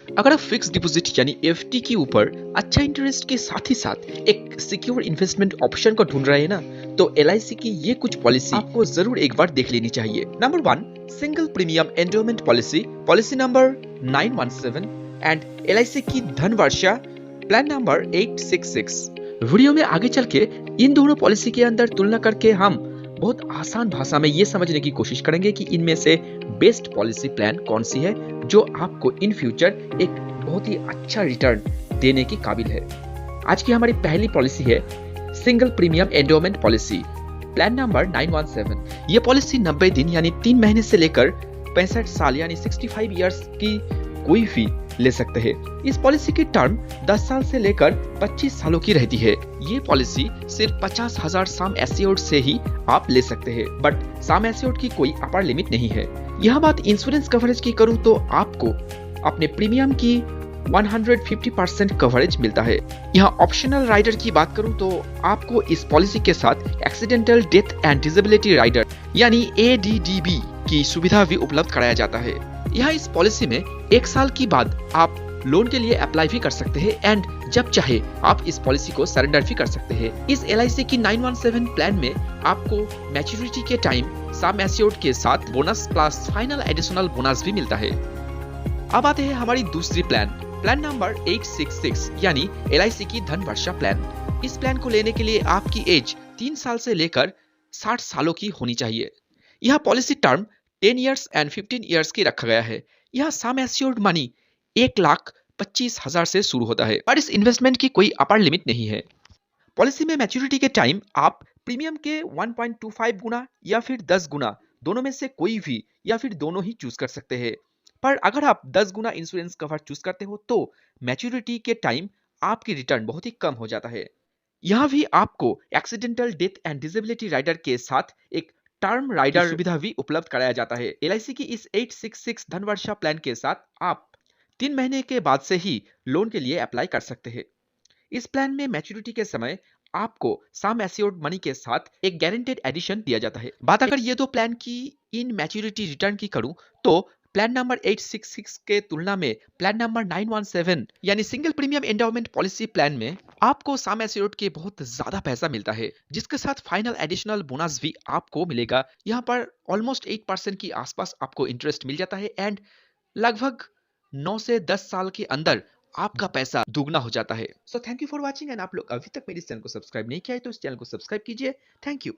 अगर आप fix deposit यानी एफडी के ऊपर अच्छा इंटरेस्ट के साथ ही साथ एक सिक्योर इन्वेस्टमेंट ऑप्शन को ढूंढ रहे हैं ना, तो एलआईसी की ये कुछ पॉलिसी आपको जरूर एक बार देख लेनी चाहिए। Number 1, single premium endowment policy, policy number 917 and LIC की धन वर्षा प्लान नंबर 866। वीडियो में आगे चल के इन दोनों पॉलिसी के अंदर तुलना करके हम बहुत आसान भाषा में ये समझने की कोशिश करेंगे कि इनमें से बेस्ट पॉलिसी प्लान कौन सी है जो आपको इन फ्यूचर एक बहुत ही अच्छा रिटर्न देने की काबिल है। आज की हमारी पहली पॉलिसी है single premium endowment policy, plan number 917। ये पॉलिसी 90 दिन यानी 3 महीने से लेकर 65 साल यानी 65 इयर्स की कोई भी ले सकते हैं। इस पॉलिसी की टर्म 10 साल से लेकर 25 सालों की रहती है। ये पॉलिसी सिर्फ 50,000 सम एश्योर्ड से ही आप ले सकते हैं, बट सम एश्योर्ड की कोई अपर लिमिट नहीं है। यह बात इंश्योरेंस कवरेज की करूं तो आपको अपने प्रीमियम की 150% कवरेज मिलता है। यहाँ ऑप्शनल राइडर की बात करूं तो आपको इस पॉलिसी के साथ accidental death and disability rider यानी ADDB की सुविधा भी उपलब्ध कराया जाता है। यहाँ इस पॉलिसी में 1 साल के बाद आप लोन के लिए अप्लाई भी कर सकते हैं एंड जब चाहे आप इस पॉलिसी को सरेंडर भी कर सकते हैं। इस एलआईसी की 917 प्लान में आपको मैच्योरिटी के टाइम सम एश्योर्ड के साथ bonus plus final additional bonus भी मिलता है। अब आते हैं हमारी दूसरी प्लान नंबर 866 यानी एलआईसी की धन वर्षा प्लान। इस प्लान को लेने के लिए आपकी एज 3 साल से लेकर 60 सालों की होनी चाहिए। यह policy term 10 years and 15 years की रखा गया है। यह सम एश्योर्ड मनी 1,25,000 से शुरू होता है और इस इन्वेस्टमेंट की कोई अपर लिमिट नहीं है। पॉलिसी में मैच्योरिटी के टाइम आप प्रीमियम के 1.25 गुना या फिर 10 गुना दोनों में से कोई भी या फिर दोनों ही चूज कर सकते हैं। पर अगर आप 10 गुना इंश्योरेंस कवर चूज करते हो तो मैच्योरिटी के टाइम आपकी रिटर्न बहुत ही कम हो जाता है। यहाँ भी आपको accidental death and disability rider के साथ एक टर्म राइडर सुविधा भी उपलब्ध कराया जाता है। एलआईसी की इस 866 धनवर्षा प्लान के साथ आप 3 महीने के बाद से ही लोन के लिए अप्लाई कर सकते हैं। इस प्लान में मैच्योरिटी के समय आपको सम एश्योर्ड मनी के साथ एक गारंटेड एडिशन दिया जाता है। बात अगर ये दो प्लान की इन मैच्योरिटी रिटर्न की करूं तो प्लान नंबर 866 के तुलना में प्लान नंबर 917 यानी single premium endowment policy plan में आपको सम एश्योर्ड के बहुत ज्यादा पैसा मिलता है, जिसके साथ फाइनल एडिशनल बोनस भी आपको मिलेगा। यहाँ पर ऑलमोस्ट 8% की आसपास आपको इंटरेस्ट मिल जाता है एंड लगभग 9 से 10 साल के अंदर आपका पैसा दुगना हो जाता है। So thank you for watching and आप लोग अभी तक मेरे चैनल को सब्सक्राइब नहीं किया है तो इस चैनल को सब्सक्राइब कीजिए। Thank you.